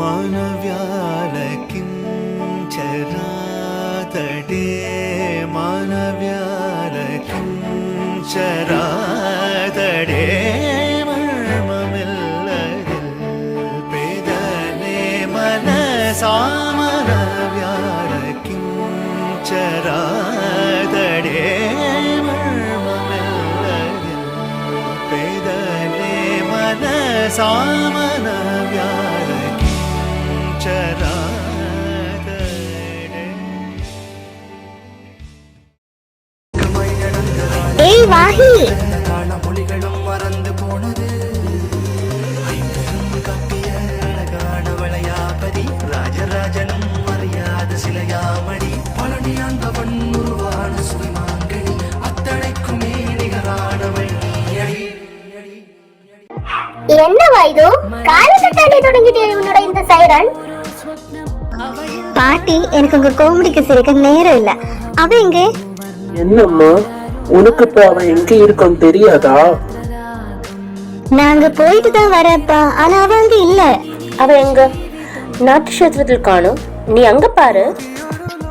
മാനവ്യാലകിഞ്ചരാതടേ മാനവ്യാലകിഞ്ചരാതടേ മർമ്മമില്ലതിൽ പേദനേ മനസാമനവ്യാലകിഞ്ചരാതടേ മർമ്മമില്ലതിൽ പേദനേ മനസാമനവ്യാലകിഞ്ചരാ வாஹி மொழிகளும் மறந்து போனது விளையாபதி ராஜராஜனும் அறியாத சிலையாமடி பழனி அங்கவன் உருவான சுயமாங்கடி அத்தனைக்குமே நிகரானவள் நீயடி. என்னவா இது காலகட்டாலே தொடங்கிட்டே உன்னோட இந்த சைரன் பாட்டி? எனக்கு உங்க காமெடிக்கு சிரிக்க நேரம் இல்ல. அவ எங்க? என்னம்மா உனக்கு இப்ப அவன் எங்க இருக்கான்னு தெரியாதா? நாங்க போயிட்டு தான் வரப்பா, ஆனா அவ அங்க இல்ல. அவ எங்க? நாட்டு கஷேத்திரத்தில் காணும். நீ அங்க பாரு.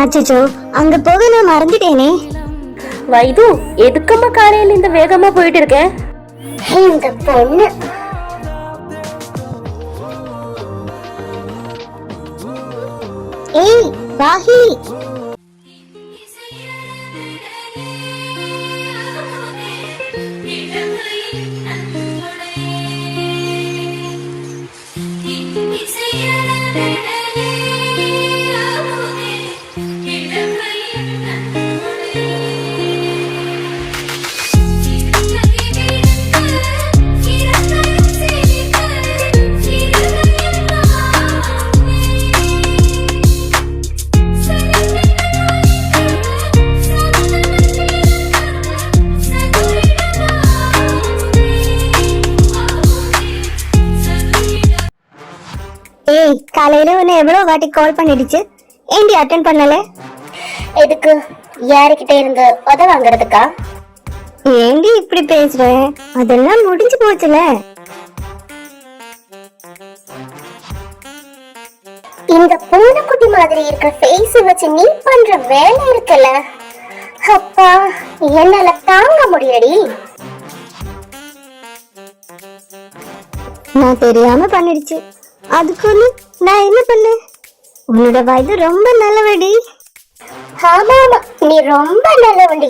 அச்சோ, அங்க போக நான் மறந்துட்டேனே. வைது, எதுக்கம்மா காலையில இந்த வேகமா போயிட்டு இருக்க? இந்த பொண்ணு ஏய் வாஹி, ஏய் காலையில உன்னை எவ்வளவு வாட்டி கால் பண்ணிடுச்சு, ஏண்டி அட்டென்ட் பண்ணல? எதுக்கு? யாருக்கிட்ட இருந்து உத வாங்குறதுக்கா? ஏண்டி இப்படி பேசுற? அதெல்லாம் முடிஞ்சு போச்சுல. இந்த பூனைக்குட்டி மாதிரி இருக்க ஃபேஸ் வச்சு நீ பண்ற வேலை இருக்குல்ல, அப்பா என்னால தாங்க முடியடி. நான் தெரியாம பண்ணிடுச்சு, அதுக்கு நான் என்ன பண்ணேன்? உன்னோட வயது ரொம்ப நல்லவடி. ஆமா ஆமா, நீ ரொம்ப நல்லவடி.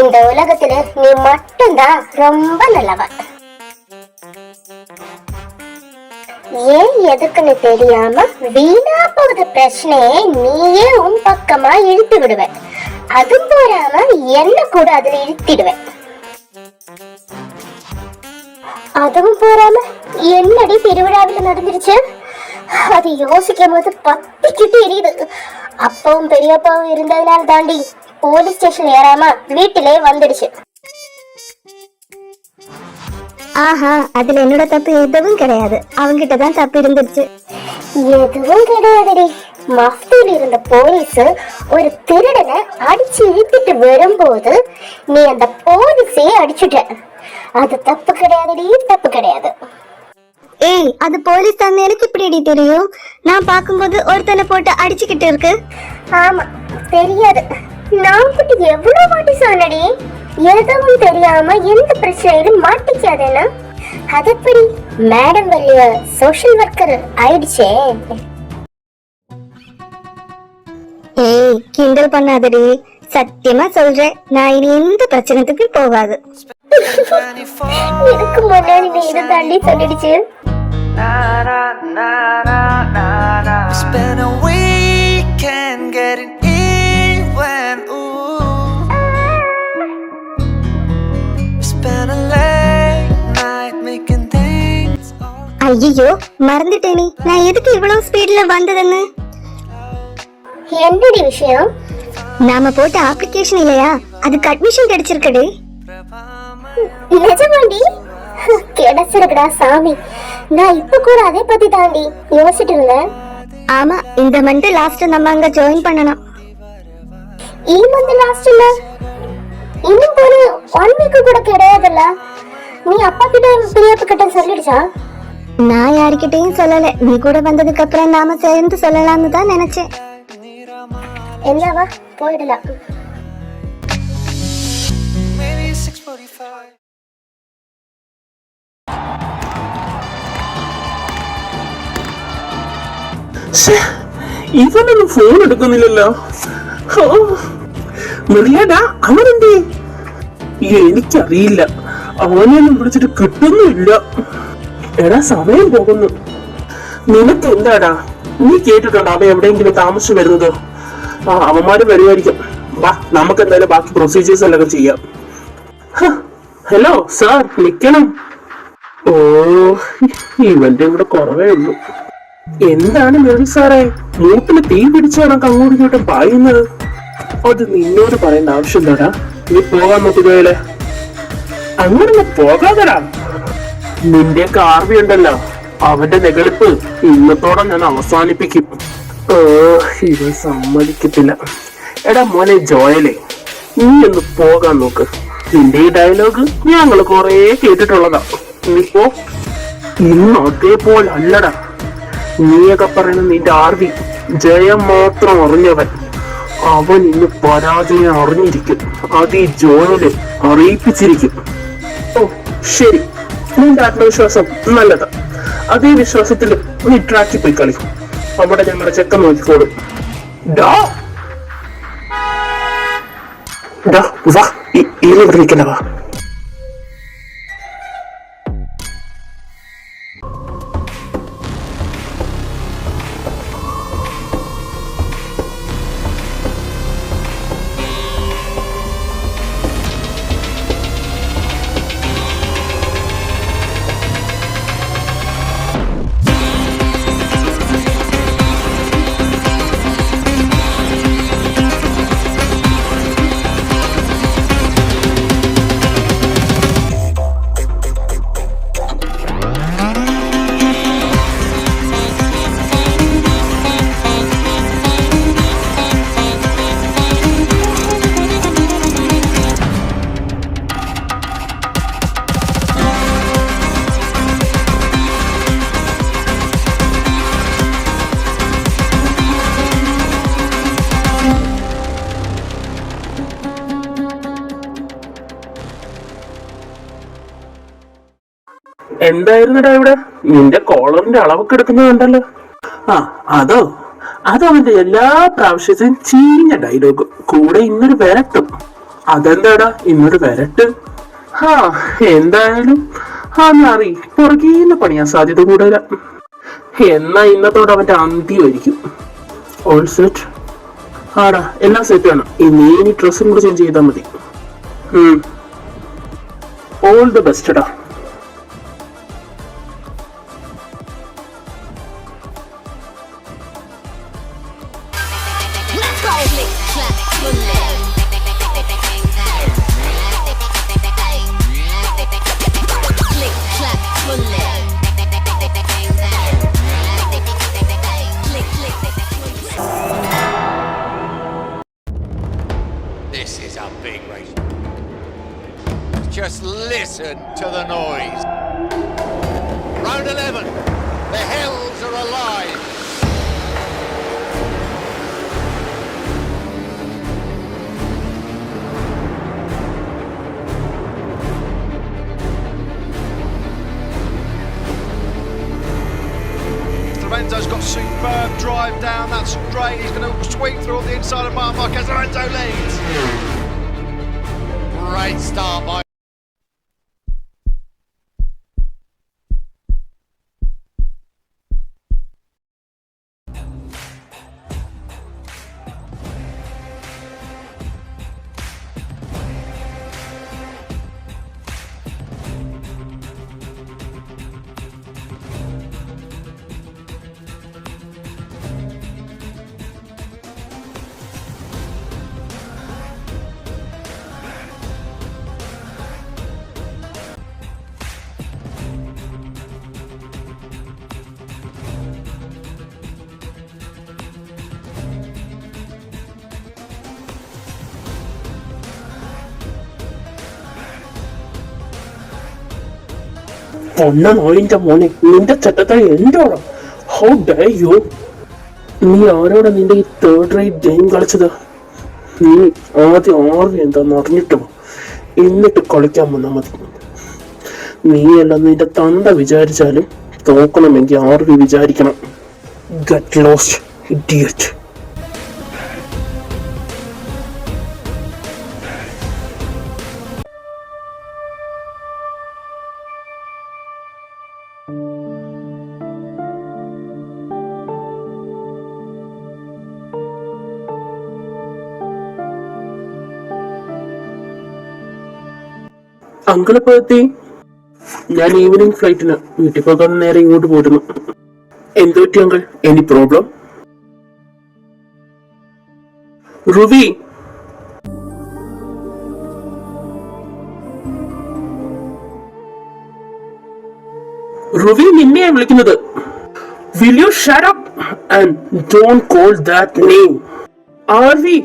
இந்த உலகத்துல நீ மட்டும்தான் ரொம்ப நல்லவ. ஏன் எதுக்குன்னு தெரியாம வீணா போகுது பிரச்சனையே நீயே உன் பக்கமா இழுத்து விடுவ. அது போறாம என்ன கூட அதுல இழுத்திடுவேன். அதுவும் போறாம என்னடி திருவிழாவில் நடந்துருச்சு? அது யோசிக்கும் போது பத்திக்கிட்டு எரியுது. அப்பாவும் பெரியப்பாவும் இருந்ததுனால தாண்டி போலீஸ் ஸ்டேஷன் ஏறாம வீட்டிலே வந்துடுச்சு. ஆஹா, அதுல என்னோட தப்பு எதுவும் கிடையாது. அவங்கிட்ட தான் தப்பு இருந்துச்சு. எதுவும் கிடையாதுடி. மஃப்தியில் இருந்த போலீஸ் ஒரு திருடனை அடிச்சு இழுத்துட்டு வரும்போது நீ அந்த போலீஸே அடிச்சுட்ட. அது தப்பு கிடையாதுடி, தப்பு கிடையாது. ஏய், அது போலீஸ் தான். எனக்கு இப்படி தெரியும்? நான் பாக்கும்போது ஒருத்தனை போட்டு அடிச்சுக்கிட்டு இருக்கு. ஆமா தெரியாது. நான் கிட்ட எவ்வளவு வாட்டி சொன்னடி, எதுவும் தெரியாம எந்த பிரச்சனையிலும் மாட்டிக்காதேன்னா. அதப்படி மேடம் வெளிய சோஷியல் ஒர்க்கர் ஆயிடுச்சே. ஏய் கிண்டல் பண்ணாதடி, சத்தியமா சொல்றேன், நான் இனி எந்த பிரச்சனைக்கு போகாது. இதுக்கு முன்னாடி நீ இதை தாண்டி சொல்லிடுச்சு. Spend a weekend getting even. Spend a late night making things. ஐயோ மறந்துட்டேனே, நான் எதுக்கு இவ்வளவு ஸ்பீட்ல வந்ததுன்னு. என்னடி விஷயம்? நாம போட்ட அப்ளிகேஷன் இல்லையா, அதுக்கு அட்மிஷன் கிடைச்சிருக்கடி. நிஜமாண்டி? கிடைச்சிருக்கடா சாமி. நான் இப்ப கூட அதை பத்தி தாண்டி யோசிச்சுட்டு இருந்தேன். ஆமா, இந்த மந்த் லாஸ்ட் நம்ம அங்க ஜாயின் பண்ணணும். இந்த மந்த் லாஸ்ட்ல இன்னும் ஒரு 1 வீக் கூட கிடையாதுல்ல. நீ அப்பா கிட்ட பெரியப்பா கிட்ட சொல்லிடுச்சா? நான் யார்கிட்டயும் சொல்லல. நீ கூட வந்ததுக்கு அப்புறம் நாம சேர்ந்து சொல்லலாம்னு தான் நினைச்சேன். என்னவா போயிடலாம். Maybe 6:45. ഇവനൊന്നും ഫോൺ എടുക്കുന്നില്ലല്ലോ. മെറിയാടാ, അവനെന്തേ? എനിക്കറിയില്ല, അവനെയൊന്നും വിളിച്ചിട്ട് കിട്ടുന്നില്ല. എടാ, സമയം പോകുന്നു. നിനക്ക് എന്താടാ? നീ കേട്ടിട്ടുണ്ടോ അവ എവിടെയെങ്കിലും താമസിച്ചു വരുന്നത്? അവന്മാര് വരുമായിരിക്കും. വാ, നമുക്ക് എന്തായാലും ബാക്കി പ്രൊസീജിയേഴ്സ് എല്ലാം ചെയ്യാം. ഹലോ സാർ, നിക്കണം. ഓ, ഇവന്റെ കൂടെ കുറവേ ഉള്ളൂ. എന്താണ് മെറി സാറേ, മൂട്ടില് തീ പിടിച്ചാണ് അങ്ങോട്ടും ഇങ്ങോട്ടും പായുന്നത്? അത് നിന്നോട് പറയേണ്ട ആവശ്യമില്ലടാ. നീ പോകാൻ നോക്കുകയല്ലേ. അങ്ങനെ പോകാതടാ. നിന്റെ കാർവി ഉണ്ടല്ലോ, അവന്റെ നെകളിപ്പ് ഇന്നത്തോടെ ഞാൻ അവസാനിപ്പിക്കും. ഇവൻ സമ്മതിക്കത്തില്ല. എടാ മോനെ ജോയലേ, നീ ഒന്ന് പോകാൻ നോക്ക്. നിന്റെ ഈ ഡയലോഗ് ഞങ്ങൾ കൊറേ കേട്ടിട്ടുള്ളതാ. നീ പോ. ഇന്ന് അതേപോലെ അല്ലടാ. നീയൊക്കെ പറയുന്ന നിന്റെ ആർവി ജയം മാത്രം അറിഞ്ഞവൻ. അവൻ ഇന്ന് പരാജയം അറിഞ്ഞിരിക്കും. അത് ഈ ജോയല് അറിയിപ്പിച്ചിരിക്കും. ഓ ശരി, നിന്റെ ആത്മവിശ്വാസം നല്ലതാ. അതേ വിശ്വാസത്തിൽ നീ ട്രാക്കിൽ പോയി കളി. അവിടെ ഞങ്ങളുടെ ചെക്കൻ നോക്കിക്കോളും. വാ, ഇവിടെ നിൽക്കണ്ട, വാ. എന്തായിരുന്നടാ ഇവിടെ? നിന്റെ കോളറിന്റെ അളവൊക്കെ എടുക്കുന്നത് കണ്ടല്ലോ. അതോ അവന്റെ എല്ലാ പ്രാവശ്യത്തിനും ചീഞ്ഞ ഡയലോഗ്. കൂടെ ഇന്നൊരു വരട്ടും. അതെന്താടാ ഇന്നൊരു വരട്ട്? എന്തായാലും അറി പുറകീന്ന് പണിയാൻ സാധ്യത കൂടുതല. എന്നാ ഇന്നത്തോടെ അവന്റെ അന്ത്യമായിരിക്കും. All set? ആടാ, എല്ലാം സെറ്റ് ആണ്. ഇനി ഡ്രസ്സും കൂടെ ചേഞ്ച് ചെയ്താൽ മതി. ഓൾ ദ ബെസ്റ്റ് ടാ. This is a big race. Just listen to the noise. Round 11. The hills are alive. Lorenzo's got superb drive down that straight. He's going to sweep through on the inside of Marc Marquez. Lorenzo leads. Great start by പൊന്ന നോയിന്റെ മോനെ, നിന്റെ ചെറ്റത്തായി എന്റോടാ? How dare you? നീ ആരോടാ നിന്റെ ഈ തേർഡ് റേറ്റ് ഗെയിം കളിച്ചത്? നീ ആദ്യം ആർവി എന്താന്ന് അറിഞ്ഞിട്ടോ എന്നിട്ട് കളിക്കാൻ വന്നാ മതി. നീയല്ല നിന്റെ തന്ത വിചാരിച്ചാലും തോക്കണമെങ്കിൽ ആർവി വിചാരിക്കണം. Get lost idiot. അങ്കിൾ എപ്പോ എത്തി? ഞാൻ ഈവനിങ് ഫ്ലൈറ്റിന് വീട്ടിൽ പോകാൻ നേരെ ഇങ്ങോട്ട് പോയിരുന്നു. എന്ത് പറ്റി uncle? Any problem? Ruvi, Ruvi നിന്നെയാ വിളിക്കുന്നത്. Will you shut up and don't call that name? ആർവി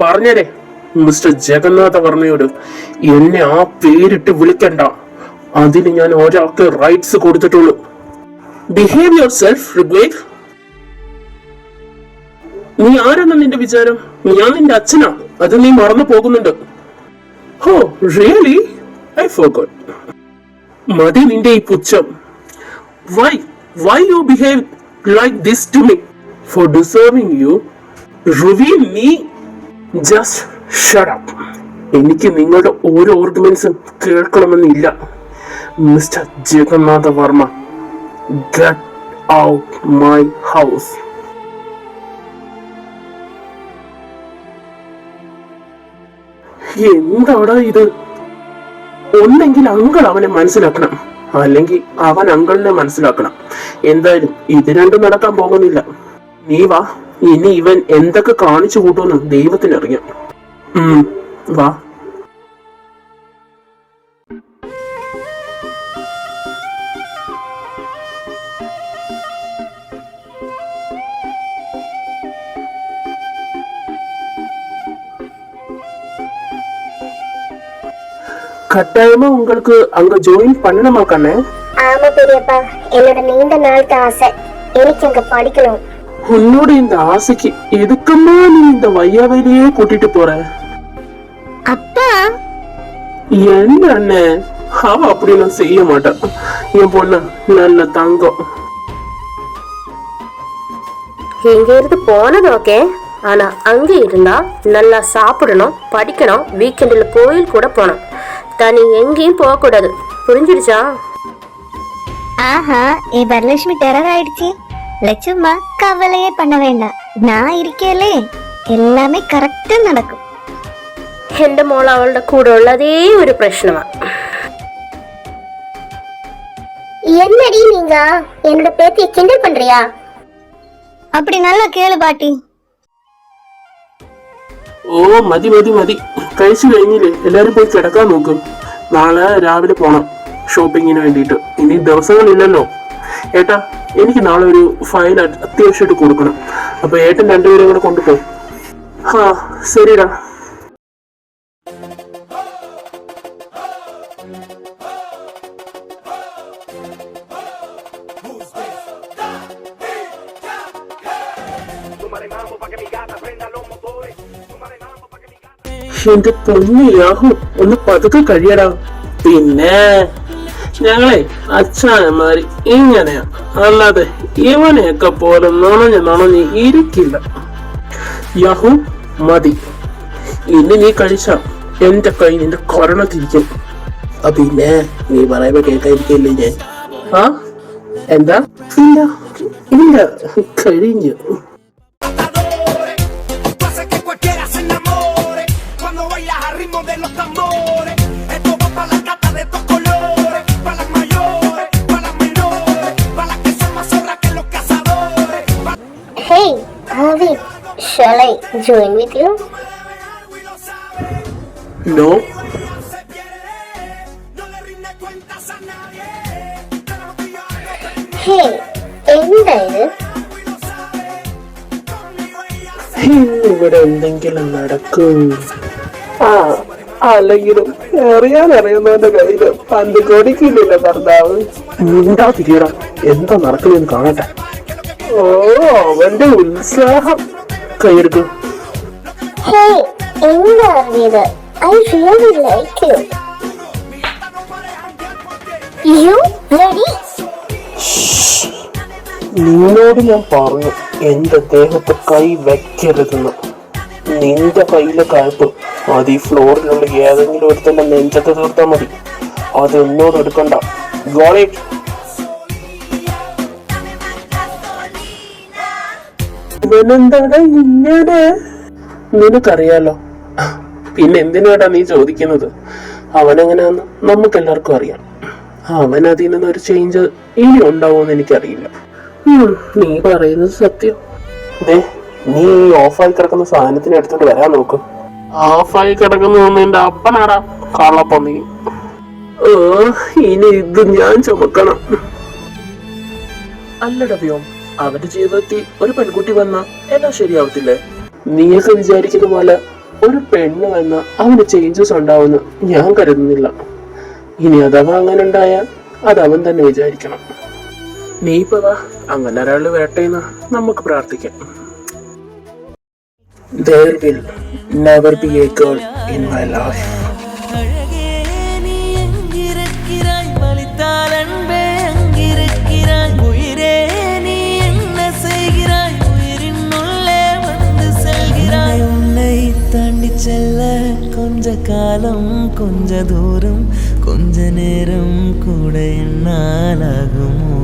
പറഞ്ഞേരെ മിസ്റ്റർ ജഗന്നാഥ വർമ്മയോട് എന്നെ ആ പേരിട്ട് വിളിക്കണ്ട. അതിന് ഞാൻ ഒരാൾക്ക് റൈറ്റ്സ് കൊടുത്തിട്ടുള്ളൂ. Behave yourself Rugved. നീ ആരെന്ന നിന്റെ വിചാരം? ഞാൻ നിന്റെ അച്ഛനാ, അത് നീ മറന്നു പോകുന്നുണ്ട്. Oh really? I forgot. മതി നിന്റെ ഈ പുച്ഛം. Why you behave like this to me? For deserving you, Ruvi, me, just shut up. എനിക്ക് നിങ്ങളുടെ ഓരോ ഓർഗ്യുമെന്റ്സും കേൾക്കണമെന്നില്ല. Mister Jagannatha Varma, get out my house. എന്താടാ ഇത്? ഒന്നെങ്കിൽ അങ്കിൾ അവനെ മനസ്സിലാക്കണം, അല്ലെങ്കിൽ അവൻ അങ്കിളിനെ മനസ്സിലാക്കണം. എന്തായാലും ഇത് രണ്ടും നടക്കാൻ പോകുന്നില്ല. നീ വാ, ഇനി ഇവൻ എന്തൊക്കെ കാണിച്ചു കൂട്ടുമെന്ന് ദൈവത്തിനറിയാം. വാ. கட்டாயமா உங்களுக்கு அங்க ஜாயின் பண்ணணுமா கண்ணே? ஆமா பெரியப்பா, என்னோட நீண்ட நாள் ஆசை. எனக்கு அங்க படிக்கணும். உன்னோட இந்த ஆசைக்கு எதுக்குமா நீ இந்த வையாவையிலேயே கூட்டிட்டு போற? அப்பா என்ன அண்ணே, அவ அப்படிலாம் செய்ய மாட்டான். என் பொண்ணு நல்ல தங்கம். இங்க இருந்து போனது ஓகே, ஆனா அங்க இருந்தா நல்லா சாப்பிடணும், படிக்கணும், வீக்கெண்டில் கோயில் கூட போகணும். தனி எங்கேயும் போக கூடாது, புரிஞ்சிடுச்சா? ஆஹா, என் வரலட்சுமி டெரர் ஆயிடுச்சு. லட்சுமா கவலையே பண்ண வேண்டாம், நான் இருக்கேலே, எல்லாமே கரெக்டா நடக்கும். എന്റെ മോൾ അവളുടെ കൂടെ ഉള്ളതേ ഒരു പ്രശ്നമാ. என்னடி நீங்க என்னோட பேத்தியை கிண்டல் பண்றியா? அப்படி நல்லா கேளு பாட்டி. ഓ മതി മതി മതി, കഴിച്ചു കഴിഞ്ഞില്ലേ? എല്ലാരും പോയി കിടക്കാൻ നോക്കും. നാളെ രാവിലെ പോണം ഷോപ്പിങ്ങിന് വേണ്ടിയിട്ട്. ഇനി ദിവസങ്ങളില്ലല്ലോ. ഏട്ടാ, എനിക്ക് നാളെ ഒരു ഫയൽ അത്യാവശ്യമായിട്ട് കൊടുക്കണം. അപ്പൊ ഏട്ടൻ രണ്ടുപേരും കൂടെ കൊണ്ടുപോകും. ആ ശരിടാ. എന്റെ പൊന്നു യാഹു, ഒന്ന് പതുക്കെ കഴിയടാ. പിന്നെ ഞങ്ങളെ അച്ഛനമാര് ഇങ്ങനെയാ, അല്ലാതെ ഇവനെയൊക്കെ പോലെ നുണഞ്ഞ് ഇരിക്കില്ല. യാഹു മതി, ഇനി നീ കഴിച്ച എന്റെ കൈ നിന്റെ കൊരണത്തിരിക്കും. പിന്നെ നീ പറയുമ്പോ കേൾക്കാതിരിക്കില്ലേ ഞാൻ? ആ എന്താ? ഇല്ല ഇല്ല, കഴിഞ്ഞു. Hey, Arvind, shall I join with you? No. Hey, എന്താ ഇത്? ഇവിടെ എന്തെങ്കിലും നടക്കും. അല്ലെങ്കിലും അറിയാൻ അറിയുന്നവന്റെ കയ്യില് പന്ത് കൊടിക്കില്ലല്ലോ ഭർത്താവ്. മിണ്ടാതിരിയടാ, എന്താ നടക്കുന്നതെന്ന് കാണട്ടെ. ഓ, അവന്റെ ഉത്സാഹം. കൈയെടുക്കും. Hey, എന്താ ഇത്? I really like you. You ready? നിന്നോട് ഞാൻ പറഞ്ഞു എന്റെ ദേഹത്ത് കൈ വെക്കരുതെന്ന്. നിന്റെ കയ്യിലെ കഴുപ്പ് അത് ഈ ഫ്ലോറിലുള്ള ഏതെങ്കിലും ഒരുത്തന്നെ നെഞ്ചത്ത് തീർത്താൽ മതി. അത് എന്നോട് എടുക്കണ്ട. Got it? ഇവനെന്താടാ ഇങ്ങനെ? നിനക്കറിയാലോ, പിന്നെ എന്തിനാടാ നീ ചോദിക്കുന്നത്? അവനെങ്ങനെയാന്ന് നമുക്കെല്ലാവർക്കും അറിയാം. അവൻ അതിൽ നിന്നൊരു ചേഞ്ച് ഇനി ഉണ്ടാവുമെന്ന് എനിക്കറിയില്ല. നീ പറയുന്നത് സത്യം. നീ ഈ ഓഫായി കിടക്കുന്ന സാധനത്തിന് എടുത്തോണ്ട് വരാൻ നോക്ക്. ഓഫായി കിടക്കുന്ന എന്റെ അപ്പനാടാ കള്ളപ്പന്നി. ഇനി ഇത് ഞാൻ ചുമക്കണം. അല്ലടാ വ്യോം, അവന്റെ ജീവിതത്തിൽ ഒരു പെൺകുട്ടി വന്ന എല്ലാം ശരിയാവത്തില്ലേ? നീയൊക്കെ വിചാരിക്കുന്ന പോലെ ഒരു പെണ്ണ് വന്ന അവന് ചേഞ്ചസ് ഉണ്ടാവുമെന്ന് ഞാൻ കരുതുന്നില്ല. ഇനി അഥവാ അങ്ങനെ ഉണ്ടായാൽ അത് അവൻ തന്നെ വിചാരിക്കണം. നീ ഇപ്പൊ വാ, അങ്ങനെ ഒരാള് വേട്ടയെന്ന് നമുക്ക് പ്രാർത്ഥിക്കാം. There will never be a girl in my life. செல்ல கொஞ்ச காலம் கொஞ்ச தூரம் கொஞ்ச நேரம் கூட என்னாலாகுமோ?